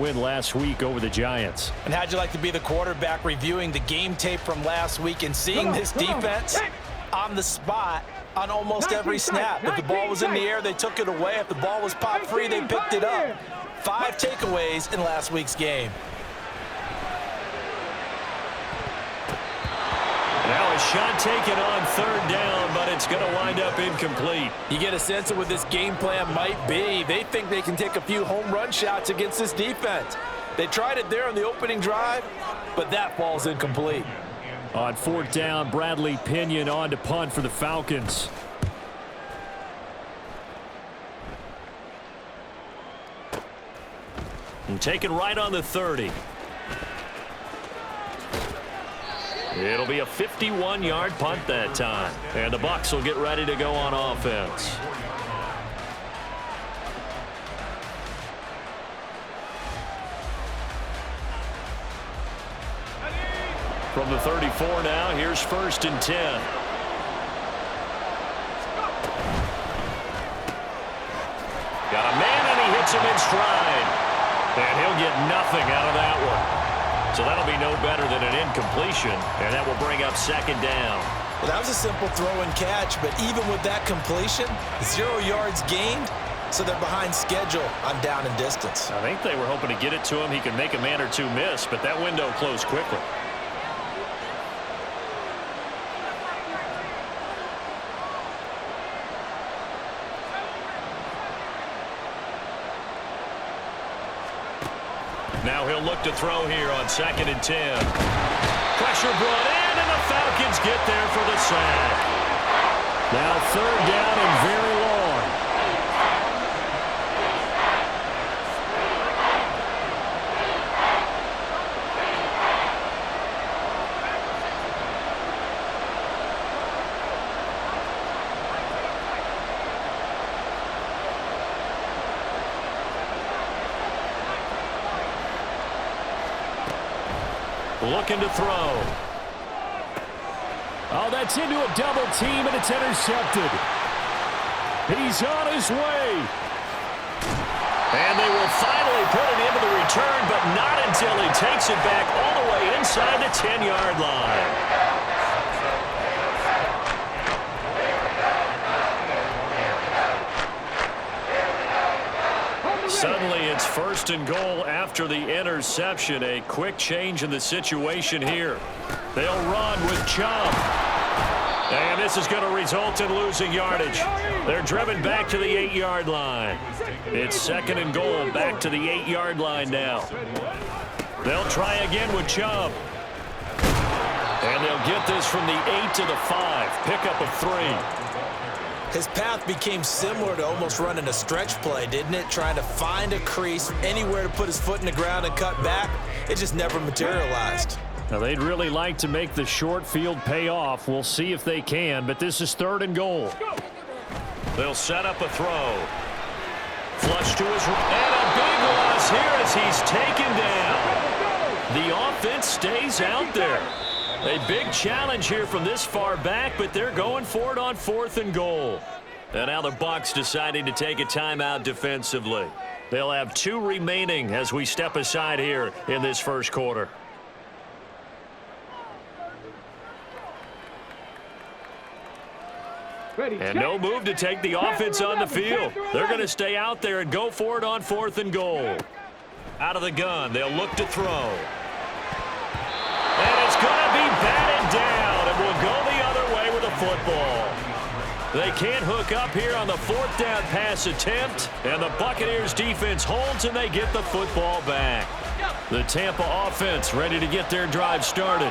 win last week over the Giants. And how'd you like to be the quarterback reviewing the game tape from last week and seeing this defense on the spot on almost every snap? If the ball was in the air, they took it away. If the ball was popped free, they picked it up. 5 takeaways in last week's game. Now a shot taken on third down, but it's going to wind up incomplete. You get a sense of what this game plan might be. They think they can take a few home run shots against this defense. They tried it there on the opening drive, but that falls incomplete. On fourth down, Bradley Pinion on to punt for the Falcons. And taken right on the 30. It'll be a 51-yard punt that time. And the Bucs will get ready to go on offense. From the 34 now, here's 1st and 10. Got a man, and he hits him in stride. And he'll get nothing out of that one. So that'll be no better than an incompletion, and that will bring up 2nd down. Well, that was a simple throw and catch, but even with that completion, 0 yards gained, so they're behind schedule on down and distance. I think they were hoping to get it to him. He could make a man or two miss, but that window closed quickly. Now he'll look to throw here on 2nd and 10. Pressure brought in, and the Falcons get there for the sack. Now 3rd down and very long. Looking to throw. Oh, that's into a double team, and it's intercepted. He's on his way. And they will finally put it into the return, but not until he takes it back all the way inside the 10-yard line. Suddenly, it's 1st and goal after the interception. A quick change in the situation here. They'll run with Chubb. And this is going to result in losing yardage. They're driven back to the 8-yard line. It's 2nd and goal, back to the 8-yard line now. They'll try again with Chubb. And they'll get this from the 8 to the 5. Pickup of 3. His path became similar to almost running a stretch play, didn't it? Trying to find a crease, anywhere to put his foot in the ground and cut back. It just never materialized. Now, they'd really like to make the short field pay off. We'll see if they can, but this is 3rd and goal. They'll set up a throw. Flush to his right. And a big loss here as he's taken down. The offense stays out there. A big challenge here from this far back, but they're going for it on 4th and goal. And now the Bucs deciding to take a timeout defensively. They'll have 2 remaining as we step aside here in this first quarter. And no move to take the offense on the field. They're going to stay out there and go for it on 4th and goal. Out of the gun, they'll look to throw. And it's going to be batted down, and we'll go the other way with a football. They can't hook up here on the 4th down pass attempt, and the Buccaneers defense holds, and they get the football back. The Tampa offense ready to get their drive started.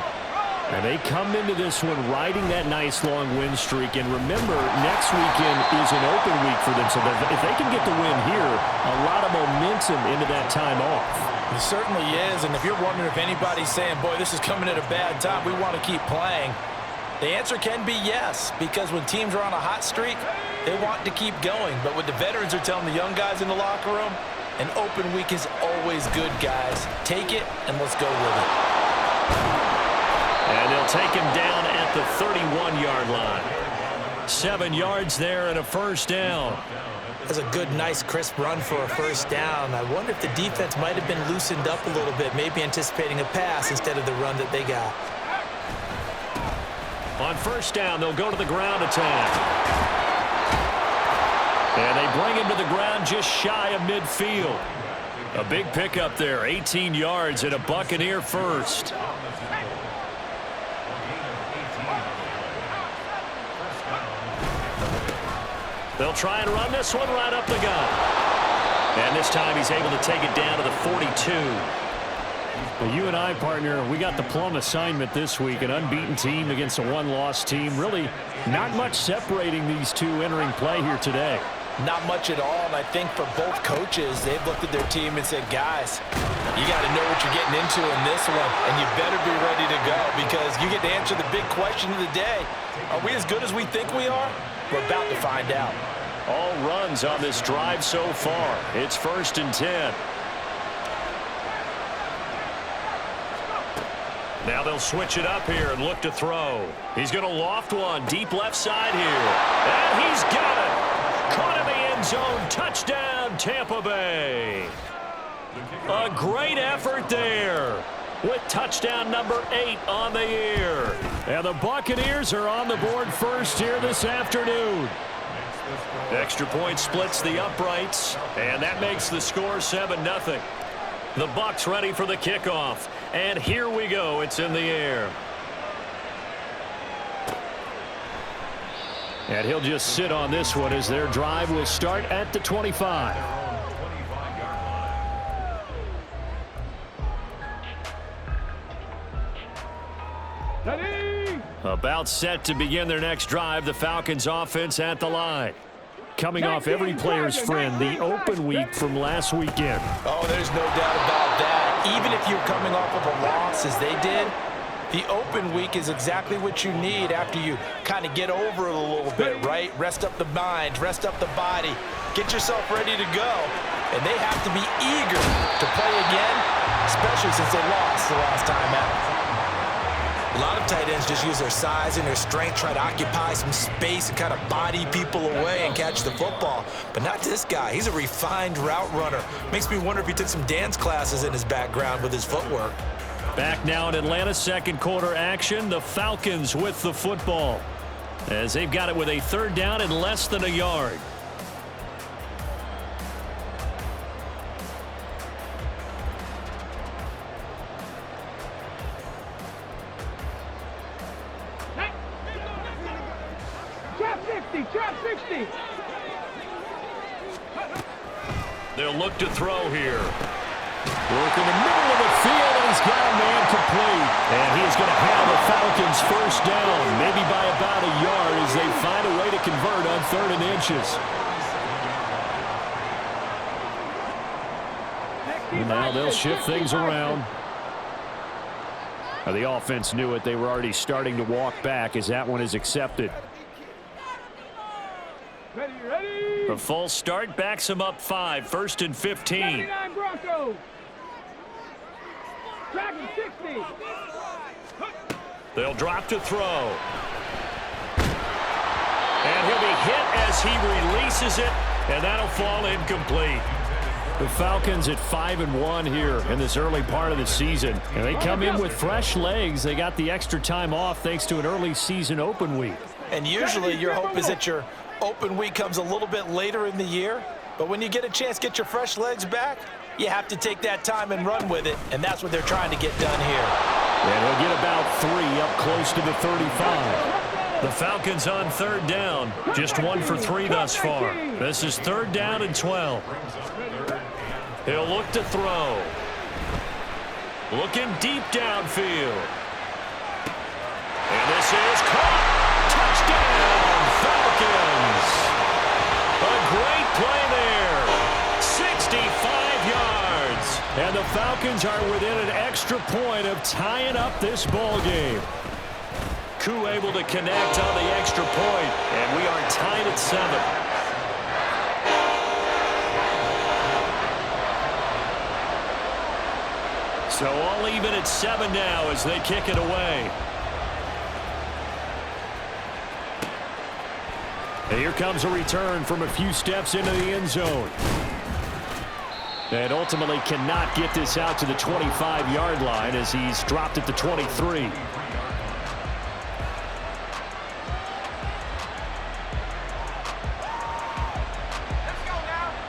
And they come into this one riding that nice long win streak. And remember, next weekend is an open week for them. So if they can get the win here, a lot of momentum into that time off. It certainly is. And if you're wondering if anybody's saying, boy, this is coming at a bad time, we want to keep playing, the answer can be yes. Because when teams are on a hot streak, they want to keep going. But what the veterans are telling the young guys in the locker room, an open week is always good, guys. Take it, and let's go with it. And they'll take him down at the 31-yard line. 7 yards there and a first down. That's a good, nice, crisp run for a first down. I wonder if the defense might have been loosened up a little bit, maybe anticipating a pass instead of the run that they got. On first down, they'll go to the ground attack. And they bring him to the ground just shy of midfield. A big pickup there, 18 yards and a Buccaneer first. They'll try and run this one right up the gut. And this time he's able to take it down to the 42. Well, you and I, partner, we got the plum assignment this week. An unbeaten team against a one-loss team. Really not much separating these two entering play here today. Not much at all, and I think for both coaches, they've looked at their team and said, guys, you got to know what you're getting into in this one, and you better be ready to go because you get to answer the big question of the day. Are we as good as we think we are? We're about to find out. All runs on this drive so far. It's 1st and 10. Now they'll switch it up here and look to throw. He's going to loft one deep left side here. And he's got it. Caught in the end zone. Touchdown, Tampa Bay. A great effort there with touchdown number 8 on the year. And the Buccaneers are on the board first here this afternoon. Extra point splits the uprights, and that makes the score 7-0. The Bucs ready for the kickoff, and here we go. It's in the air. And he'll just sit on this one as their drive will start at the 25. About set to begin their next drive, the Falcons offense at the line. Coming off every player's friend, the open week from last weekend. Oh, there's no doubt about that. Even if you're coming off of a loss as they did, the open week is exactly what you need after you kind of get over it a little bit, right? Rest up the mind, rest up the body, get yourself ready to go. And they have to be eager to play again, especially since they lost the last time out. A lot of tight ends just use their size and their strength, try to occupy some space and kind of body people away and catch the football. But not this guy. He's a refined route runner. Makes me wonder if he took some dance classes in his background with his footwork. Back now in Atlanta, second quarter action. The Falcons with the football as they've got it with a 3rd down and less than a yard. Trap 60. They'll look to throw here. Work in the middle of the field, and he's got a man complete. And he's going to have the Falcons first down, maybe by about a yard as they find a way to convert on 3rd and inches. And now they'll shift things around. The offense knew it. They were already starting to walk back as that one is accepted. Ready. The false start backs him up 5, 1st and 15. Broncos. Track 60. They'll drop to throw. And he'll be hit as he releases it, and that'll fall incomplete. The Falcons at 5-1 here in this early part of the season. And they come in with fresh legs. They got the extra time off thanks to an early season open week. And usually your hope is that your open week comes a little bit later in the year. But when you get a chance to get your fresh legs back, you have to take that time and run with it. And that's what they're trying to get done here. And he'll get about 3 up close to the 35. The Falcons on 3rd down. Just 1 for 3 thus far. This is 3rd down and 12. He'll look to throw. Looking deep downfield. And this is caught. Touchdown, Falcons. A great play there. 65 yards. And the Falcons are within an extra point of tying up this ball game. Koo able to connect on the extra point, and we are tied at 7. So all even at 7 now as they kick it away. And here comes a return from a few steps into the end zone. And ultimately cannot get this out to the 25-yard line as he's dropped at the 23.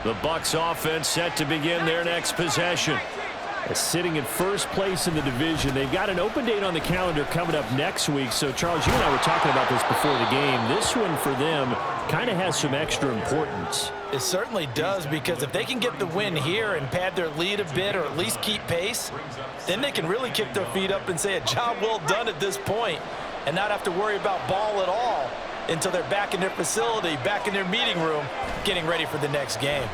The Bucs offense set to begin their next possession. Sitting in first place in the division. They've got an open date on the calendar coming up next week. So, Charles, you and I were talking about this before the game. This one for them kind of has some extra importance. It certainly does, because if they can get the win here and pad their lead a bit or at least keep pace, then they can really kick their feet up and say a job well done at this point and not have to worry about ball at all until they're back in their facility, back in their meeting room, getting ready for the next game.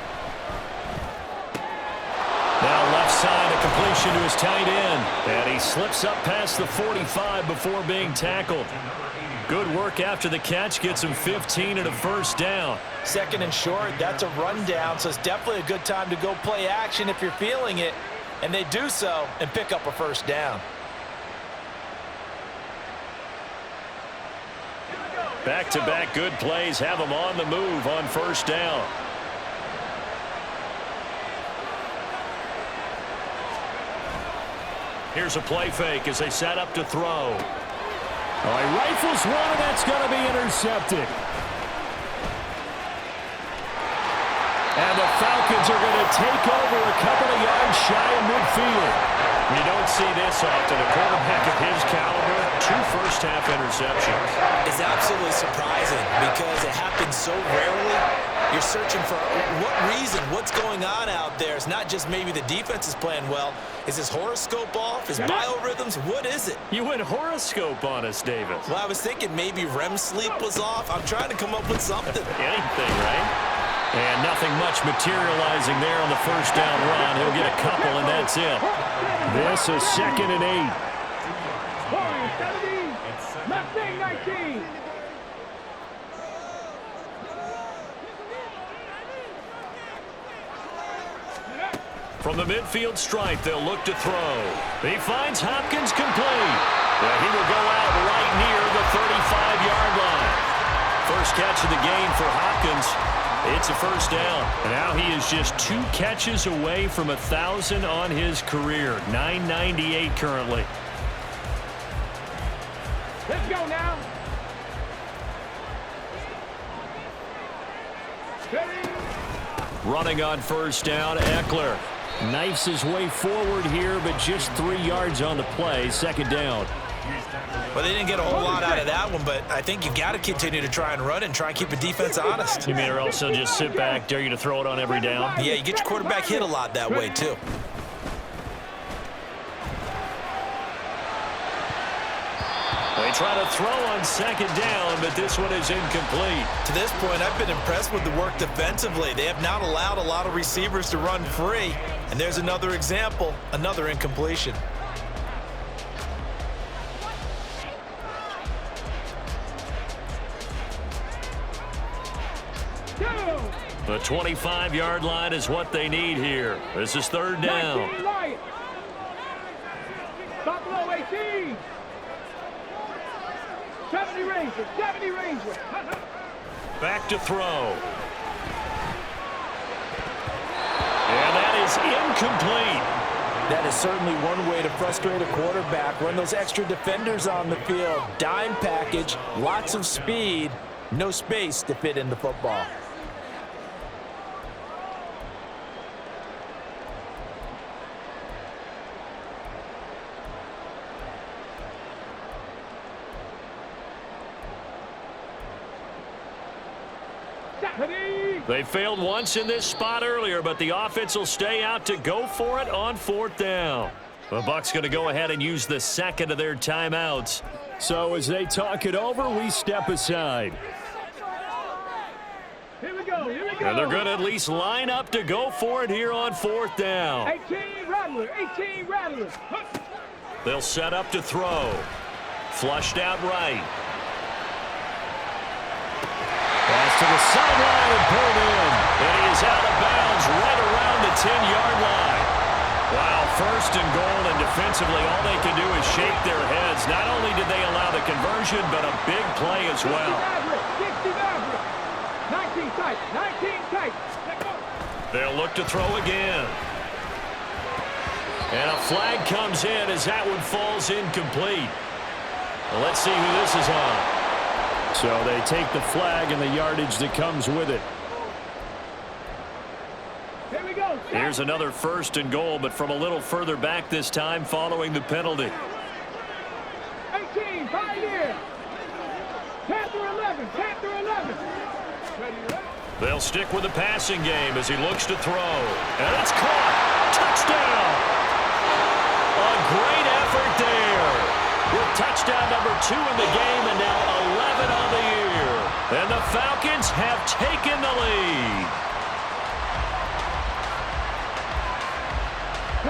Now left side, a completion to his tight end. And he slips up past the 45 before being tackled. Good work after the catch. Gets him 15 and a first down. Second and short, that's a rundown, so it's definitely a good time to go play action if you're feeling it. And they do so and pick up a first down. Back-to-back good plays have him on the move on first down. Here's a play fake as they set up to throw. Oh, he rifles one, and that's going to be intercepted. And the Falcons are going to take over a couple of yards shy of midfield. You don't see this often. A quarterback of his caliber, 2 first-half interceptions. It's absolutely surprising because it happens so rarely. You're searching for what reason, what's going on out there. It's not just maybe the defense is playing well. Is his horoscope off? His biorhythms? What is it? You went horoscope on us, Davis. Well, I was thinking maybe REM sleep was off. I'm trying to come up with something. Anything, right? And nothing much materializing there on the first down run. He'll get a couple, and that's it. This is 2nd and 8. 17, left wing 19. From the midfield stripe, they'll look to throw. He finds Hopkins complete. Yeah, he will go out right near the 35-yard line. First catch of the game for Hopkins. It's a first down. And now he is just 2 catches away from 1,000 on his career. 998 currently. Let's go now. Running on first down, Eckler knifes his way forward here, but just 3 yards on the play. 2nd down. Well, they didn't get a whole lot out of that one, but I think you've got to continue to try and run and try and keep the defense honest. You mean or else they'll just sit back, dare you to throw it on every down? Yeah, you get your quarterback hit a lot that way, too. They try to throw on 2nd down, but this one is incomplete. To this point, I've been impressed with the work defensively. They have not allowed a lot of receivers to run free. And there's another example, another incompletion. The 25-yard line is what they need here. This is 3rd down. Buffalo 18. 70 Rangers, 70 Rangers. Back to throw. And that is incomplete. That is certainly one way to frustrate a quarterback. Run those extra defenders on the field. Dime package, lots of speed, no space to fit in the football. They failed once in this spot earlier, but the offense will stay out to go for it on 4th down. The Bucs going to go ahead and use the 2nd of their timeouts. So as they talk it over, we step aside. Here we go, here we go. And they're going to at least line up to go for it here on 4th down. 18 Rattler, 18 Rattler. They'll set up to throw. Flushed out right. Pass to the sideline and pulled in. And he is out of bounds right around the 10-yard line. Wow, 1st and goal, and defensively all they can do is shake their heads. Not only did they allow the conversion, but a big play as well. 19 tight. 19 tight. They'll look to throw again. And a flag comes in as that one falls incomplete. Well, let's see who this is on. So they take the flag and the yardage that comes with it. Here we go. Here's another 1st and goal, but from a little further back this time following the penalty. 18, Pioneer. Panther 11, Panther 11. They'll stick with the passing game as he looks to throw. And it's caught. Touchdown. A great effort there. With touchdown number 2 in the game and now 11 on the year. And the Falcons have taken the lead.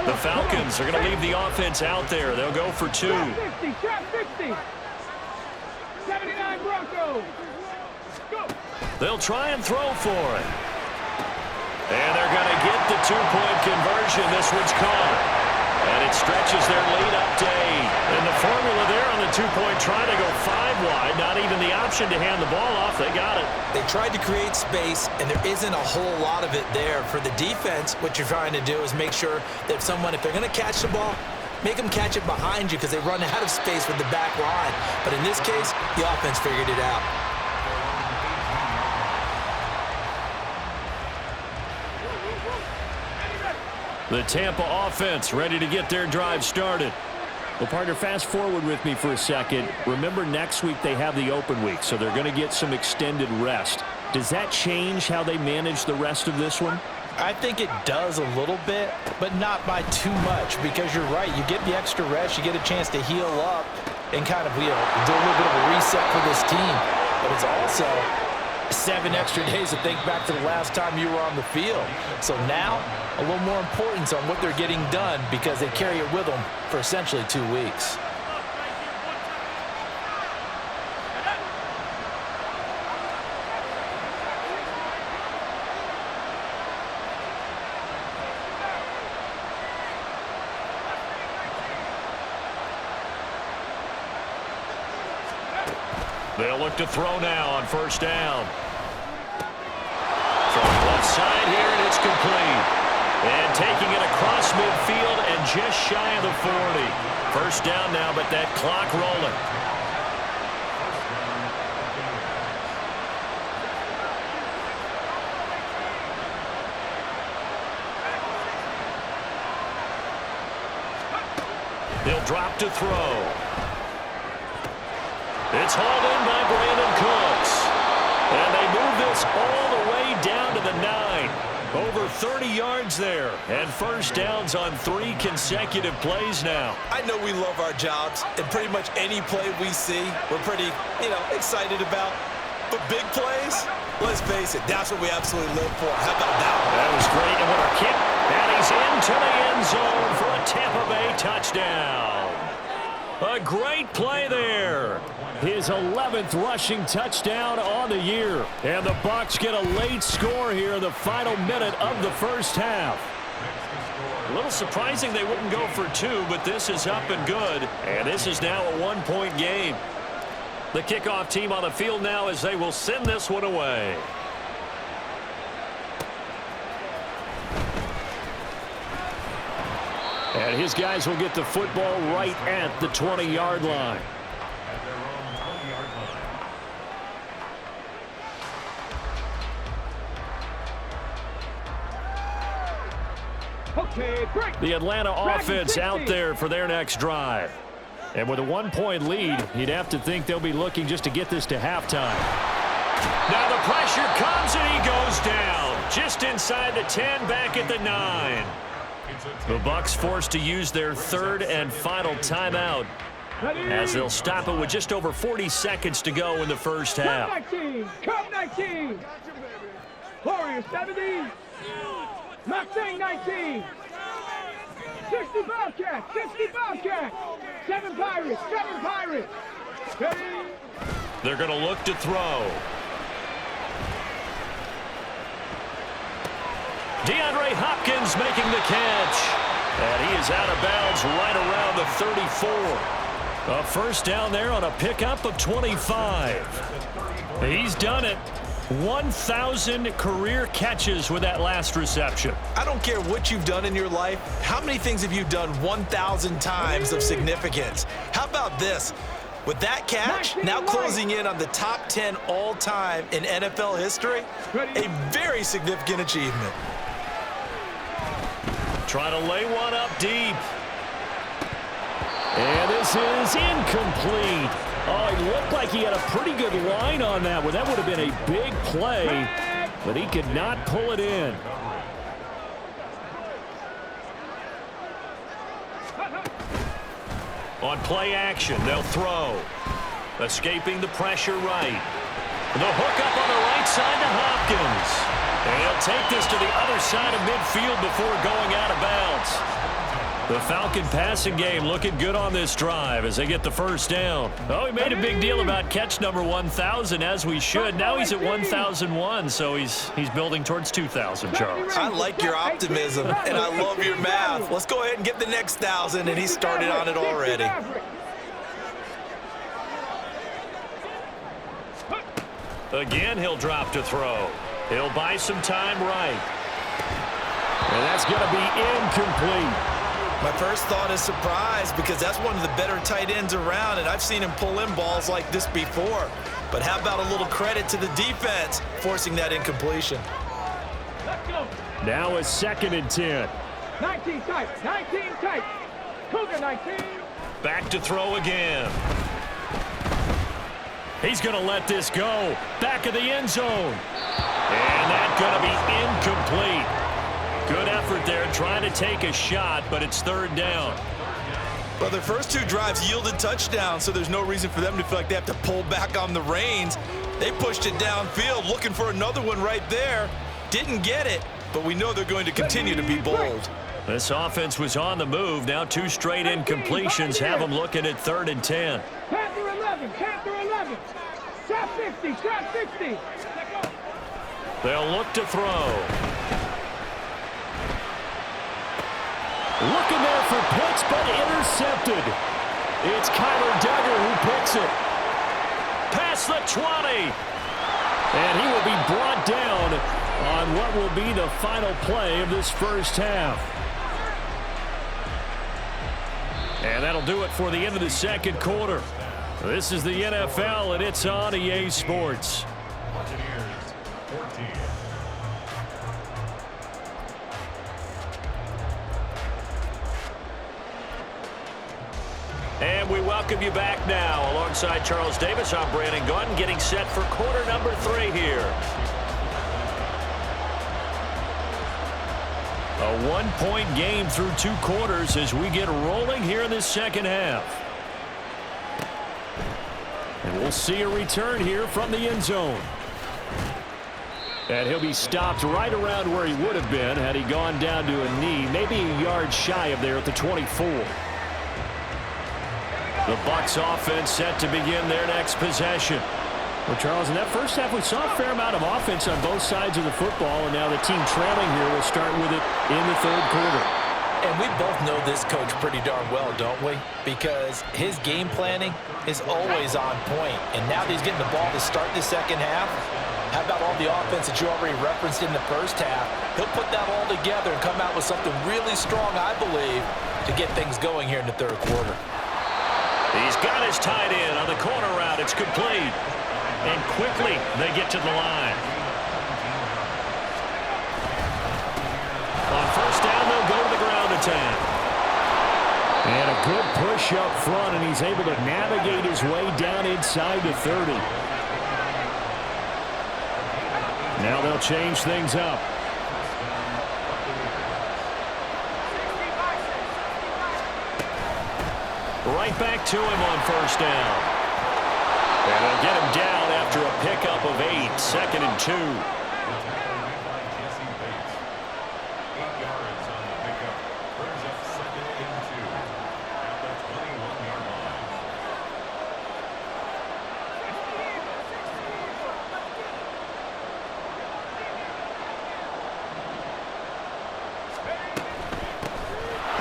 The Falcons are going to leave the offense out there. They'll go for 2. Trap 60. 79 Broncos. Go. They'll try and throw for it. And they're going to get the 2-point conversion. This one's caught. And it stretches their lead up to 8. And the formula there on the 2-point try to go 5 wide. Not even the option to hand the ball off. They got it. They tried to create space, and there isn't a whole lot of it there. For the defense, what you're trying to do is make sure that if they're going to catch the ball, make them catch it behind you because they run out of space with the back line. But in this case, the offense figured it out. The Tampa offense ready to get their drive started. Well, partner, fast forward with me for a second. Remember, next week they have the open week, so they're going to get some extended rest. Does that change how they manage the rest of this one? I think it does a little bit, but not by too much, because you're right. You get the extra rest. You get a chance to heal up and kind of do a little bit of a reset for this team. But it's also 7 extra days to think back to the last time you were on the field. So now, a little more importance on what they're getting done because they carry it with them for essentially 2 weeks. They'll look to throw now on 1st down. From the left side here, and it's complete. And taking it across midfield and just shy of the 40. 1st down now, but that clock rolling. He'll drop to throw. It's hauled in by Brandon Cooks. And they move this all the way down to the 9. Over 30 yards there. And 1st downs on 3 consecutive plays now. I know we love our jobs, and pretty much any play we see, we're pretty, excited about. But big plays, let's face it, that's what we absolutely live for. How about that one? That was great. And what a kick. And he's into the end zone for a Tampa Bay touchdown. A great play there. His 11th rushing touchdown on the year. And the Bucs get a late score here in the final minute of the 1st half. A little surprising they wouldn't go for 2, but this is up and good. And this is now a 1-point game. The kickoff team on the field now as they will send this one away. And his guys will get the football right at the 20-yard line. Okay, break. The Atlanta offense out there for their next drive. And with a 1-point lead, you'd have to think they'll be looking just to get this to halftime. Now the pressure comes and he goes down. Just inside the 10, back at the 9. The Bucs forced to use their 3rd and final timeout as they'll stop it with just over 40 seconds to go in the 1st half. Come 19. Come 19. Warriors 70. Mustang 19. 60 Bobcats. 60 Bobcats. 7 Pirates. 7 Pirates. Ready? They're going to look to throw. DeAndre Hopkins making the catch. And he is out of bounds right around the 34. A 1st down there on a pickup of 25. He's done it. 1,000 career catches with that last reception. I don't care what you've done in your life. How many things have you done 1,000 times of significance? How about this? With that catch, now closing in on the top 10 all-time in NFL history, a very significant achievement. Trying to lay one up deep. And this is incomplete. Oh, it looked like he had a pretty good line on that one. That would have been a big play, but he could not pull it in. On play action, they'll throw. Escaping the pressure right. The hook up on the right side to Hopkins. And he'll take this to the other side of midfield before going out of bounds. The Falcon passing game looking good on this drive as they get the first down. Oh, he made a big deal about catch number 1,000, as we should. Now he's at 1,001, so he's building towards 2,000, Charles. I like your optimism, and I love your math. Let's go ahead and get the next 1,000, and he started on it already. Again, he'll drop to throw. He'll buy some time right. And that's going to be incomplete. My first thought is surprise, because that's one of the better tight ends around, and I've seen him pull in balls like this before. But how about a little credit to the defense forcing that incompletion? Let's go. Now a 2nd and 10. 19 tight. 19 tight. Cougar 19. Back to throw again. He's going to let this go. Back of the end zone. And that's going to be incomplete. Good effort there trying to take a shot, but it's 3rd down. Well, their first 2 drives yielded touchdowns, so there's no reason for them to feel like they have to pull back on the reins. They pushed it downfield, looking for another one right there. Didn't get it, but we know they're going to continue to be bold. This offense was on the move. Now 2 straight incompletions have them looking at 3rd and 10. Panther 11. Panther 11. Trap 50. Trap 50. They'll look to throw. Looking there for Pitts, but intercepted. It's Kyler Duggar who picks it. Past the 20. And he will be brought down on what will be the final play of this first half. And that'll do it for the end of the 2nd quarter. This is the NFL, and it's on EA Sports. And we welcome you back now. Alongside Charles Davis, I'm Brandon Gunn, getting set for quarter number 3 here. A 1-point game through 2 quarters as we get rolling here in this 2nd half. And we'll see a return here from the end zone. And he'll be stopped right around where he would have been had he gone down to a knee, maybe a yard shy of there at the 24. The Bucs offense set to begin their next possession. Well, Charles, in that first half, we saw a fair amount of offense on both sides of the football, and now the team trailing here will start with it in the 3rd quarter. And we both know this coach pretty darn well, don't we? Because his game planning is always on point. And now that he's getting the ball to start the 2nd half, how about all the offense that you already referenced in the first half? He'll put that all together and come out with something really strong, I believe, to get things going here in the 3rd quarter. He's got his tight end on the corner route. It's complete. And quickly they get to the line. On 1st down, they'll go to the ground attack. And a good push up front, and he's able to navigate his way down inside the 30. Now they'll change things up. Right back to him on 1st down. And they'll get him down after a pickup of 8, 2nd and 2.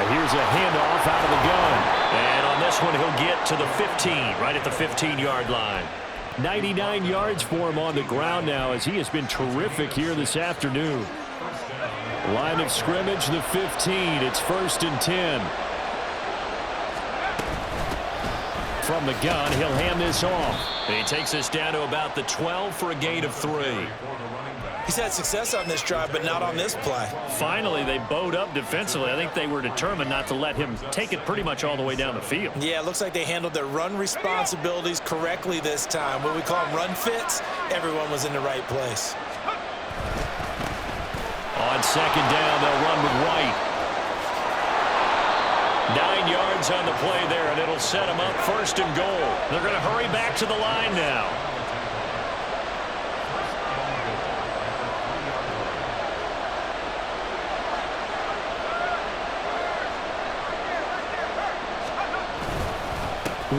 Here's a handoff out of the gun. And on this one, he'll get to the 15, right at the 15-yard line. 99 yards for him on the ground now, as he has been terrific here this afternoon. Line of scrimmage, the 15. It's 1st and 10. From the gun, he'll hand this off. He takes us down to about the 12 for a gain of 3. He's had success on this drive, but not on this play. Finally, they bowed up defensively. I think they were determined not to let him take it pretty much all the way down the field. Yeah, it looks like they handled their run responsibilities correctly this time. What we call them run fits, everyone was in the right place. On 2nd down, they'll run with White. 9 yards on the play there, and it'll set them up 1st and goal. They're going to hurry back to the line now.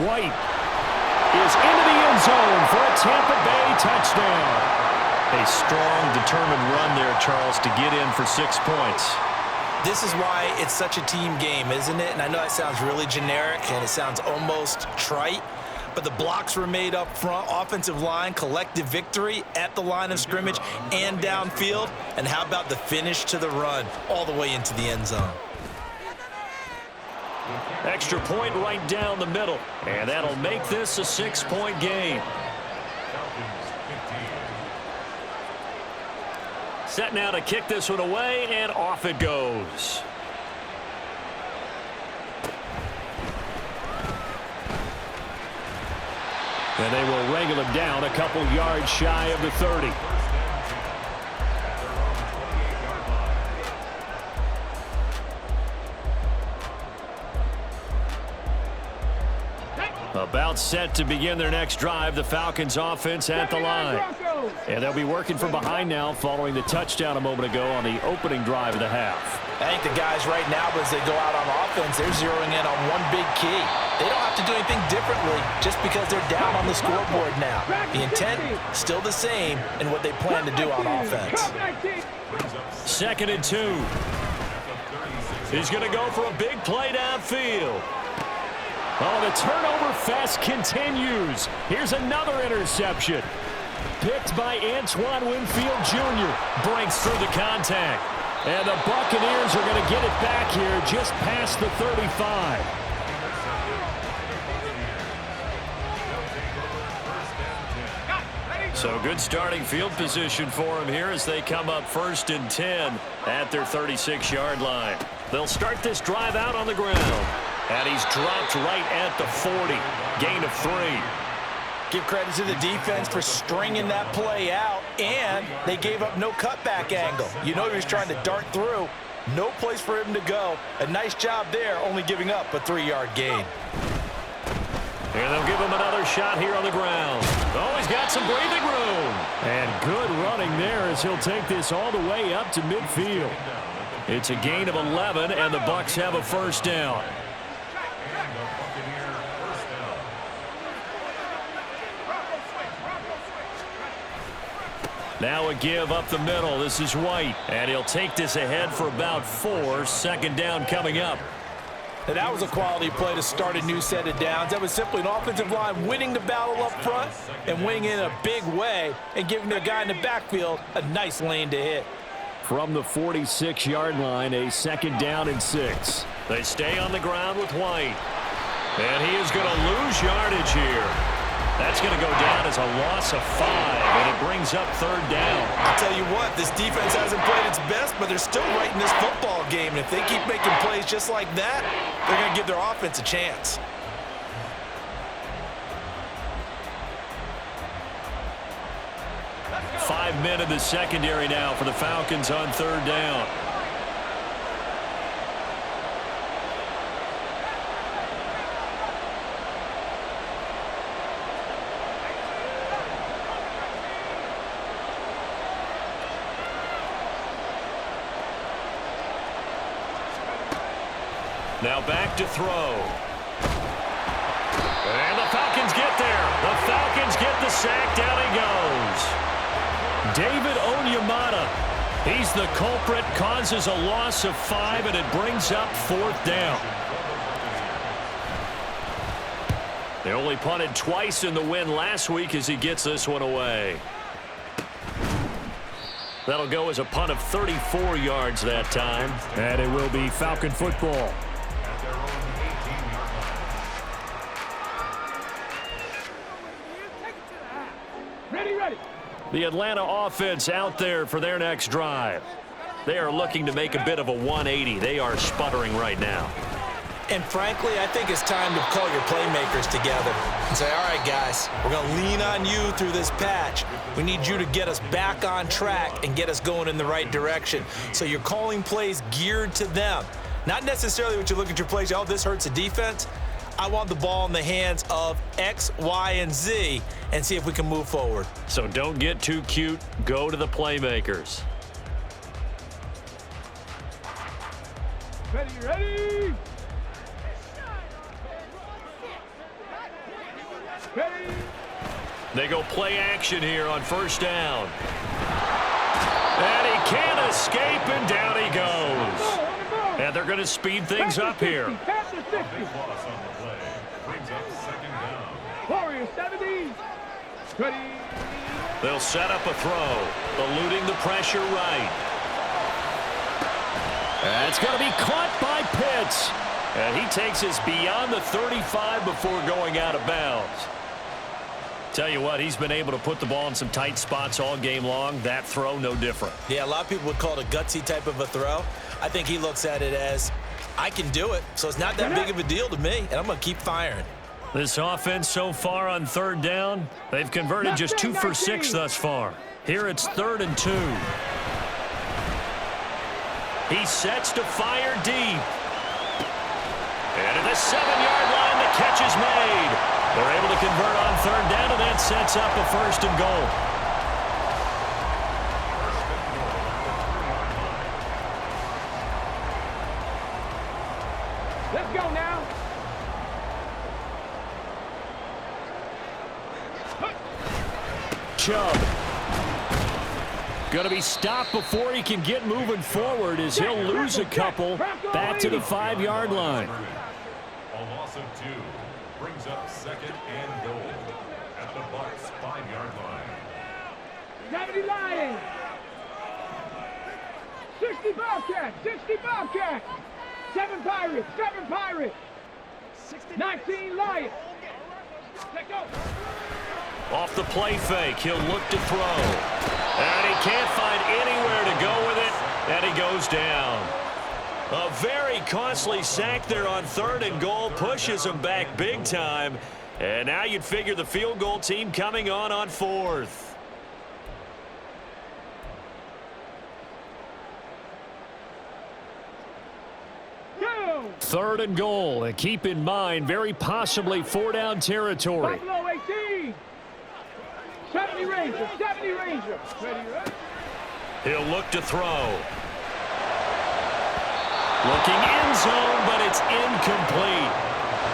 White is into the end zone for a Tampa Bay touchdown. A strong, determined run there, Charles, to get in for 6 points. This is why it's such a team game, isn't it? And I know that sounds really generic and it sounds almost trite, but the blocks were made up front, offensive line, collective victory at the line of scrimmage and downfield. And how about the finish to the run all the way into the end zone? Extra point right down the middle, and that'll make this a 6-point game. Set now to kick this one away, and off it goes. And they will wrangle him down a couple yards shy of the 30. About set to begin their next drive, the Falcons offense at the line. And they'll be working from behind now following the touchdown a moment ago on the opening drive of the half. I think the guys right now, as they go out on offense, they're zeroing in on one big key. They don't have to do anything differently just because they're down on the scoreboard now. The intent, still the same in what they plan to do on offense. 2nd and 2. He's going to go for a big play downfield. Oh, the turnover fest continues. Here's another interception. Picked by Antoine Winfield Jr. Breaks through the contact. And the Buccaneers are going to get it back here just past the 35. So good starting field position for him here as they come up 1st and 10 at their 36-yard line. They'll start this drive out on the ground. And he's dropped right at the 40. Gain of 3. Give credit to the defense for stringing that play out, and they gave up no cutback angle. You know he was trying to dart through. No place for him to go. A nice job there, only giving up a 3-yard gain. And they'll give him another shot here on the ground. Oh, he's got some breathing room. And good running there as he'll take this all the way up to midfield. It's a gain of 11, and the Bucs have a 1st down. Now a give up the middle. This is White. And he'll take this ahead for about 4. 2nd down coming up. And that was a quality play to start a new set of downs. That was simply an offensive line winning the battle up front and winning in a big way and giving the guy in the backfield a nice lane to hit. From the 46-yard line, a 2nd down and 6. They stay on the ground with White. And he is going to lose yardage here. That's going to go down as a loss of 5, and it brings up 3rd down. I'll tell you what, this defense hasn't played its best, but they're still right in this football game. And if they keep making plays just like that, they're going to give their offense a chance. Five men in the secondary now for the Falcons on 3rd down. Now back to throw. And the Falcons get there. The Falcons get the sack. Down he goes. David Onyemata. He's the culprit. Causes a loss of 5, and it brings up 4th down. They only punted twice in the win last week as he gets this one away. That'll go as a punt of 34 yards that time. And it will be Falcon football. Ready. The Atlanta offense out there for their next drive. They are looking to make a bit of a 180. They are sputtering right now. And frankly, I think it's time to call your playmakers together and say, all right, guys, we're going to lean on you through this patch. We need you to get us back on track and get us going in the right direction. So you're calling plays geared to them. Not necessarily what you look at your plays, oh, this hurts the defense. I want the ball in the hands of X, Y, and Z and see if we can move forward. So don't get too cute. Go to the playmakers. Ready. They go play action here on first down. And he can't escape, and down he goes. And they're going to speed things up here. Warriors 70. Ready. They'll set up a throw, eluding the pressure right. And it's going to be caught by Pitts. And he takes us beyond the 35 before going out of bounds. Tell you what, he's been able to put the ball in some tight spots all game long. That throw, no different. Yeah, a lot of people would call it a gutsy type of a throw. I think he looks at it as, I can do it, so it's not that big of a deal to me, and I'm going to keep firing. This offense so far on third down, they've converted just 2 for 6 thus far. Here it's 3rd and 2. He sets to fire deep. And at the 7-yard line, the catch is made. They're able to convert on third down, and that sets up a 1st and goal. Let's go now. Chubb. Going to be stopped before he can get moving forward as he'll lose a couple back to the 5-yard line. A loss of 2 brings up 2nd and goal at the Bucs 5-yard line. 70 Lions. 60 Bobcats. 60 Bobcats. 7 Pirates. 7 Pirates. 19 Lions. Let's go. Off the play fake, he'll look to throw. And he can't find anywhere to go with it, and he goes down. A very costly sack there on 3rd and goal, pushes him back big time. And now you'd figure the field goal team coming on 4th. Go. 3rd and goal, and keep in mind, very possibly 4-down territory. Buffalo 18. 70 Rangers. 70 Rangers. Ready. He'll look to throw. Looking end zone, but it's incomplete.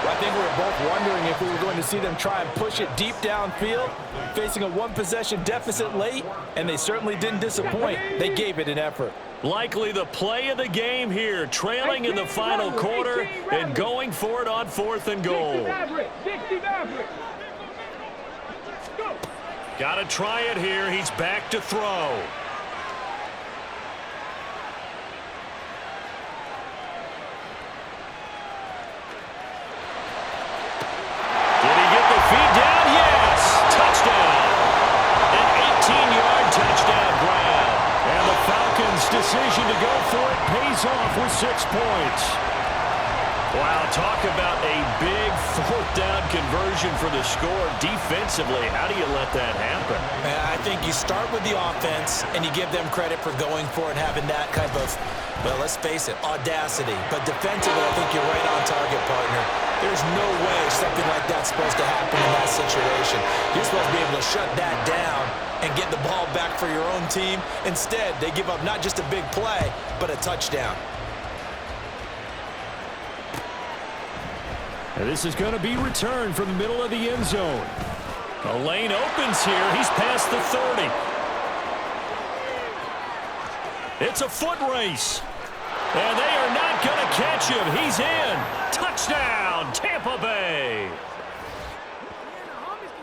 Well, I think we were both wondering if we were going to see them try and push it deep downfield, facing a 1-possession deficit late, and they certainly didn't disappoint. They gave it an effort. Likely the play of the game here, trailing in the final quarter and going for it on 4th and goal. 60 Maverick. Go. Got to try it here. He's back to throw. Decision to go for it pays off with 6 points. Wow, talk about a big 4th down conversion for the score. Defensively, how do you let that happen? I think you start with the offense and you give them credit for going for it, having that type of, well, let's face it, audacity. But defensively, I think you're right on target, partner. There's no way something like that's supposed to happen in that situation. You're supposed to be able to shut that down and get the ball back for your own team. Instead, they give up not just a big play, but a touchdown. And this is going to be returned from the middle of the end zone. The lane opens here. He's past the 30. It's a foot race. And they are not going to catch him. He's in. Touchdown, Tampa Bay.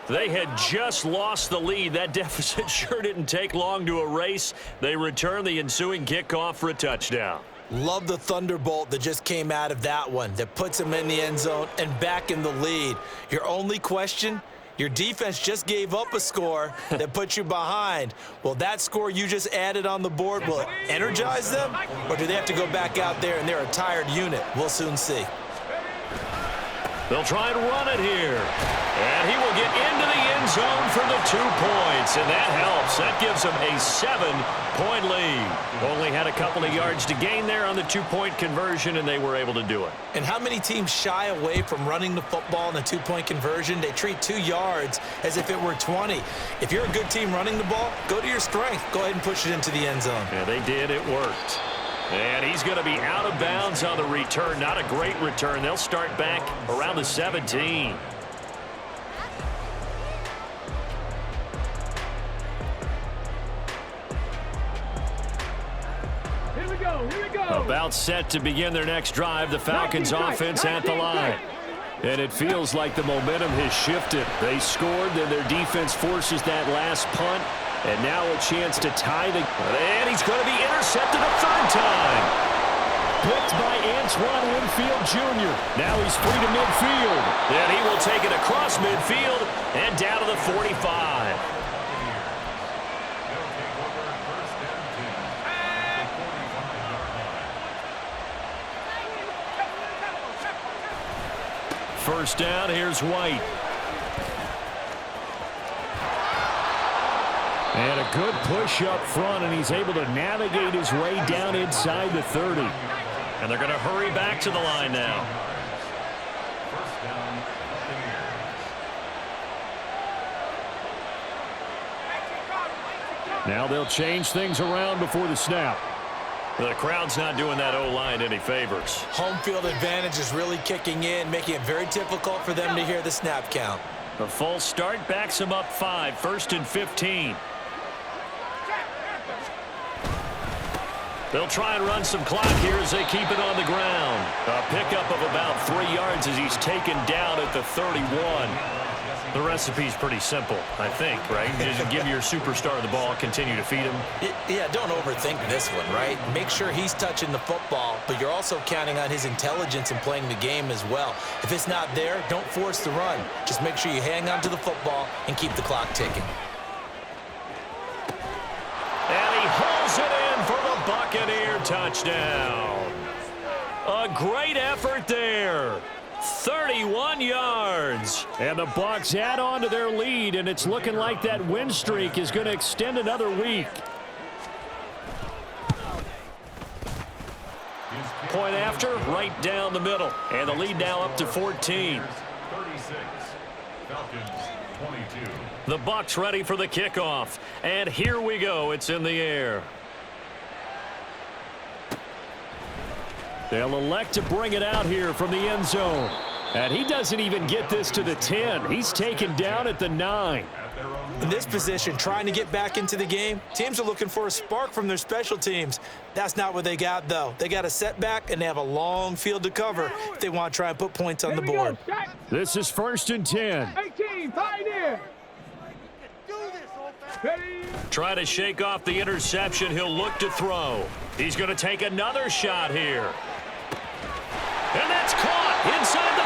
They had just lost the lead. That deficit sure didn't take long to erase. They return the ensuing kickoff for a touchdown. Love the thunderbolt that just came out of that one that puts them in the end zone and back in the lead. Your only question, your defense just gave up a score that put you behind. Well, that score you just added on the board, will it energize them? Or do they have to go back out there and they're a tired unit? We'll soon see. They'll try and run it here. And he will get into the end zone for the 2 points. And that helps. That gives them a 7-point lead. Only had a couple of yards to gain there on the 2-point conversion, and they were able to do it. And how many teams shy away from running the football in a 2-point conversion? They treat 2 yards as if it were 20. If you're a good team running the ball, go to your strength. Go ahead and push it into the end zone. Yeah, they did. It worked. And he's going to be out of bounds on the return. Not a great return. They'll start back around the 17. Here we go. Here we go. About set to begin their next drive. The Falcons offense at the line. And it feels like the momentum has shifted. They scored, then their defense forces that last punt. And now a chance to tie the... And he's going to be intercepted a third time. Picked by Antoine Winfield Jr. Now he's free to midfield. And he will take it across midfield and down to the 45. First down, here's White. And a good push up front, and he's able to navigate his way down inside the 30. And they're going to hurry back to the line now. Now they'll change things around before the snap. The crowd's not doing that O-line any favors. Home field advantage is really kicking in, making it very difficult for them to hear the snap count. A false start backs them up 5, 1st and 15. They'll try and run some clock here as they keep it on the ground. A pickup of about 3 yards as he's taken down at the 31. The recipe's pretty simple, I think, right? Just give your superstar the ball, continue to feed him. Yeah, don't overthink this one, right? Make sure he's touching the football, but you're also counting on his intelligence in playing the game as well. If it's not there, don't force the run. Just make sure you hang on to the football and keep the clock ticking. And he hauls it in for the Buccaneer touchdown. A great effort there. 31 yards. And the Bucs add on to their lead, and it's looking like that win streak is going to extend another week. Point after, right down the middle. And the lead now up to 14. 36. Falcons 22. The Bucs ready for the kickoff. And here we go. It's in the air. They'll elect to bring it out here from the end zone. And he doesn't even get this to the 10. He's taken down at the 9. In this position, trying to get back into the game, teams are looking for a spark from their special teams. That's not what they got, though. They got a setback, and they have a long field to cover if they want to try and put points on the board. This is 1st and 10. 18, pioneer. Try to shake off the interception. He'll look to throw. He's going to take another shot here. And that's caught inside the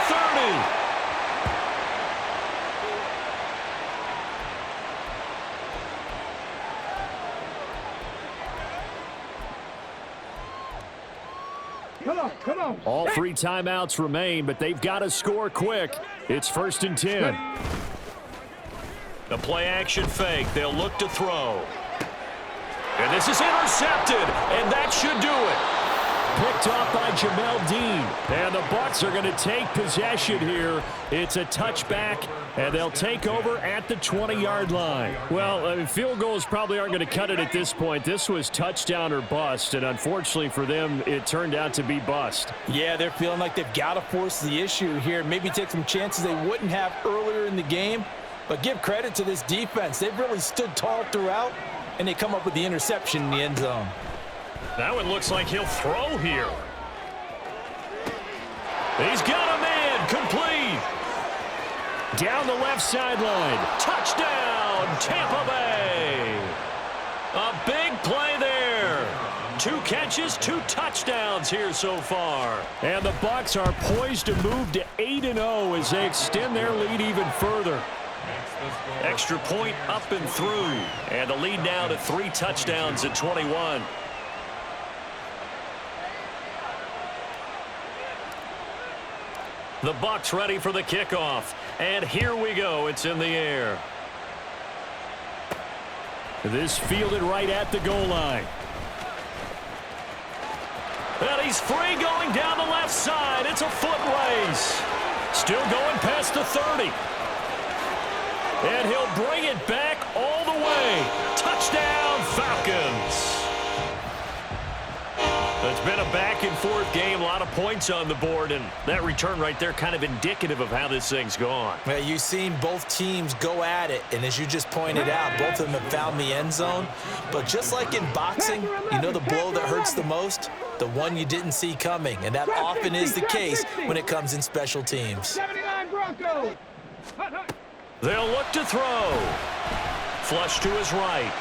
30. Come on. All 3 timeouts remain, but they've got to score quick. It's 1st and 10. The play action fake. They'll look to throw. And this is intercepted, and that should do it. Picked off by Jamel Dean. And the Bucs are going to take possession here. It's a touchback, and they'll take over at the 20-yard line. Well, field goals probably aren't going to cut it at this point. This was touchdown or bust, and unfortunately for them, it turned out to be bust. Yeah, they're feeling like they've got to force the issue here, maybe take some chances they wouldn't have earlier in the game. But give credit to this defense. They've really stood tall throughout, and they come up with the interception in the end zone. That one looks like he'll throw here. He's got a man complete. Down the left sideline. Touchdown, Tampa Bay. A big play there. 2 catches, 2 touchdowns here so far. And the Bucs are poised to move to 8-0 as they extend their lead even further. Extra point up and through. And the lead now to 3 touchdowns at 21. The Bucs ready for the kickoff. And here we go. It's in the air. This fielded right at the goal line. And he's free going down the left side. It's a foot race. Still going past the 30. And he'll bring it back all the way. Touchdown, Falcons. It's been a back-and-forth game, a lot of points on the board, and that return right there kind of indicative of how this thing's gone. Well, you've seen both teams go at it, and as you just pointed out, both of them have found the end zone. But just like in boxing, you know the blow that hurts the most? The one you didn't see coming, and that often is the case when it comes in special teams. 79 Broncos. They'll look to throw. Flush to his right.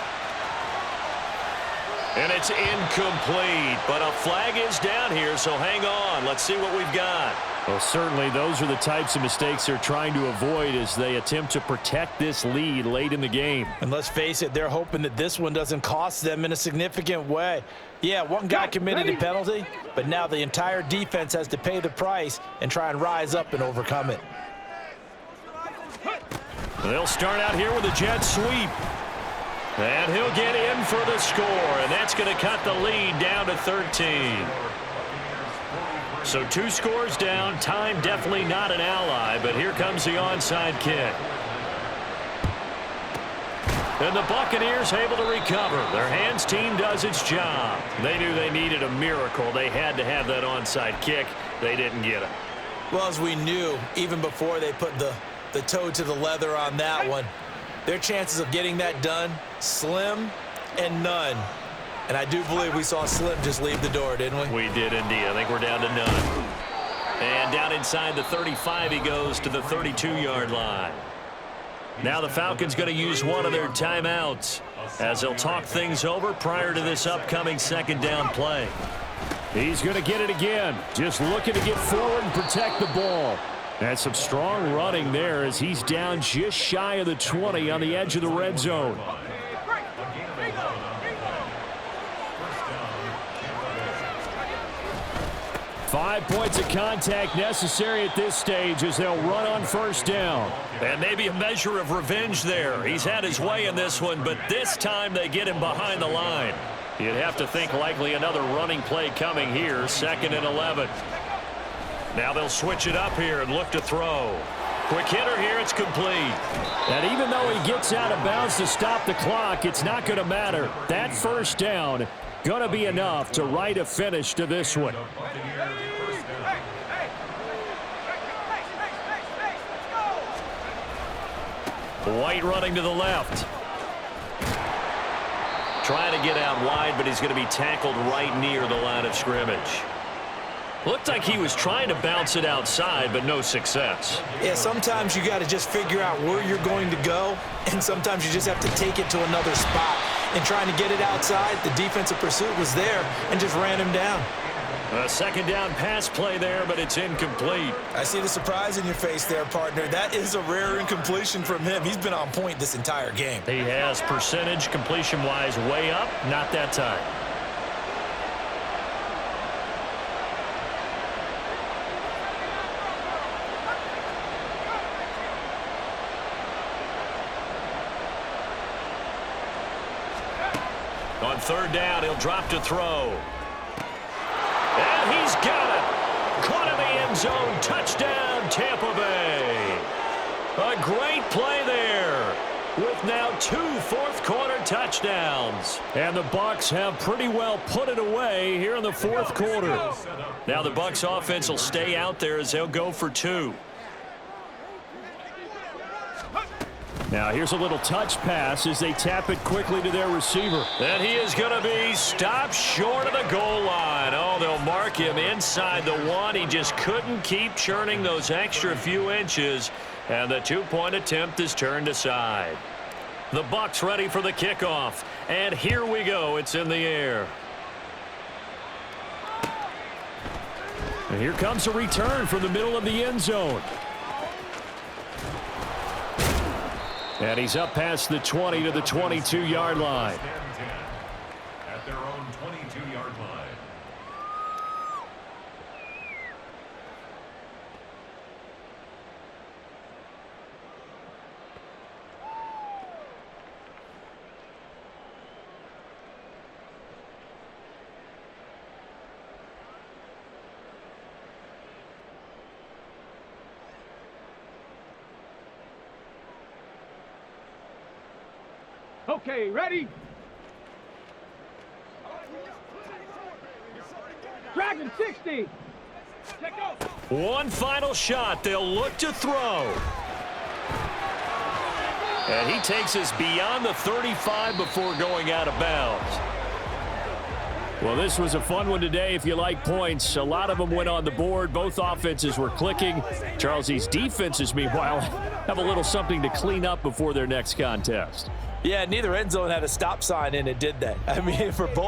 And it's incomplete, but a flag is down here, so hang on. Let's see what we've got. Well, certainly those are the types of mistakes they're trying to avoid as they attempt to protect this lead late in the game. And let's face it, they're hoping that this one doesn't cost them in a significant way. Yeah, one guy committed a penalty, but now the entire defense has to pay the price and try and rise up and overcome it. They'll start out here with a jet sweep. And he'll get in for the score, and that's going to cut the lead down to 13. So 2 scores down. Time definitely not an ally, but here comes the onside kick. And the Buccaneers able to recover. Their hands team does its job. They knew they needed a miracle. They had to have that onside kick. They didn't get it. Well, as we knew, even before they put the toe to the leather on that one, their chances of getting that done, slim and none. And I do believe we saw Slim just leave the door, didn't we? We did indeed. I think we're down to none. And down inside the 35, he goes to the 32-yard line. Now the Falcons going to use one of their timeouts as they'll talk things over prior to this upcoming second down play. He's going to get it again. Just looking to get forward and protect the ball. And some strong running there as he's down just shy of the 20 on the edge of the red zone. Five points of contact necessary at this stage as they'll run on first down. And maybe a measure of revenge there. He's had his way in this one, but this time they get him behind the line. You'd have to think likely another running play coming here, 2nd and 11. Now they'll switch it up here and look to throw. Quick hitter here, it's complete. And even though he gets out of bounds to stop the clock, it's not going to matter. That first down going to be enough to write a finish to this one. White running to the left. Trying to get out wide, but he's going to be tackled right near the line of scrimmage. Looked like he was trying to bounce it outside, but no success. Yeah, sometimes you got to just figure out where you're going to go, and sometimes you just have to take it to another spot. And trying to get it outside, the defensive pursuit was there and just ran him down. A second down pass play there, but it's incomplete. I see the surprise in your face there, partner. That is a rare incompletion from him. He's been on point this entire game. He has percentage completion-wise way up, not that time. On third down, he'll drop to throw. And he's got it. Caught in the end zone. Touchdown, Tampa Bay. A great play there with now 2 fourth-quarter touchdowns. And the Bucs have pretty well put it away here in the fourth quarter. Now the Bucs offense will stay out there as they'll go for 2. Now here's a little touch pass as they tap it quickly to their receiver. And he is going to be stopped short of the goal line. Oh, they'll mark him inside the 1. He just couldn't keep churning those extra few inches. And the two-point attempt is turned aside. The Bucs ready for the kickoff. And here we go. It's in the air. And here comes a return from the middle of the end zone. And he's up past the 20 to the 22-yard line. At their own 22-yard line. Okay, ready? Dragon 60. Check out. One final shot. They'll look to throw. And he takes us beyond the 35 before going out of bounds. Well, this was a fun one today if you like points. A lot of them went on the board. Both offenses were clicking. Charles, these defenses, meanwhile, have a little something to clean up before their next contest. Yeah, neither end zone had a stop sign in it, did they? I mean, for both.